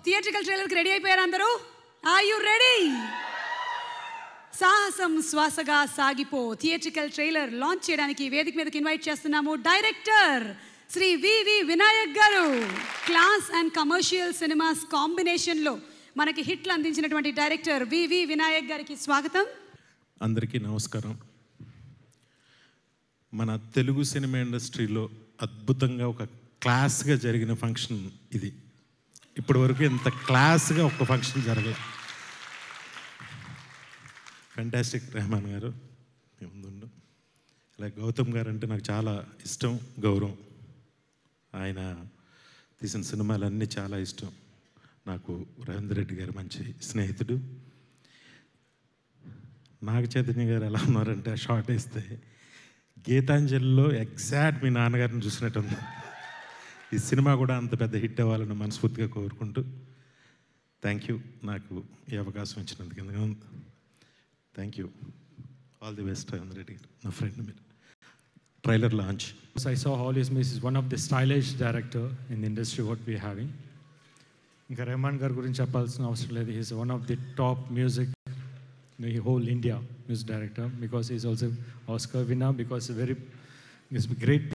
Theatrical ట్రైలర్కి ready అయిపోయారు అందరూ? Are you ready? సాహసం శ్వాసగా సాగిపో థియేట్రికల్ ట్రైలర్ లాంచ్ చేయడానికి వేదిక మీదకి ఇన్వైట్ చేస్తున్నాము డైరెక్టర్ శ్రీ వివి వినాయక్ గారు. క్లాస్ అండ్ కమర్షియల్ సినిమాస్ కాంబినేషన్లో మనకి హిట్లు అందించినటువంటి డైరెక్టర్ వివి వినాయక్ గారికి స్వాగతం. అందరికీ నమస్కారం. మన తెలుగు సినిమా ఇండస్ట్రీలో అద్భుతంగా ఒక క్లాస్గా జరిగిన ఫంక్షన్ ఇది. ఇప్పటి వరకు ఇంత క్లాస్గా ఒక ఫంక్షన్ జరగలేదు. ఫెంటాస్టిక్. రెహమాన్ గారు ముందుండు. ఇలా గౌతమ్ గారు అంటే నాకు చాలా ఇష్టం, గౌరవం. ఆయన తీసిన సినిమాలన్నీ చాలా ఇష్టం నాకు. రవీంద్ర రెడ్డి గారు మంచి స్నేహితుడు. నాగ చైతన్య గారు ఎలా ఉన్నారంటే ఆ షార్ట్ వేస్తే గీతాంజలిలో ఎగ్జాక్ట్ మీ నాన్నగారిని చూసినట్టు ఉంది. ఈ సినిమా కూడా అంత పెద్ద హిట్ అవ్వాలని మనస్ఫూర్తిగా కోరుకుంటూ థ్యాంక్ యూ నాకు ఈ అవకాశం ఇచ్చినందుకు. Thank you. All the best Ravindra Reddy గారు, నా ఫ్రెండ్. మీరు trailer launch. I saw All His Miss is one of the stylish director in the industry what we having. ఇంకా రెహమాన్ గారి గురించి చెప్పాల్సిన అవసరం లేదు. He is one of the top music in the whole India music director because he is also Oscar winner because he's a great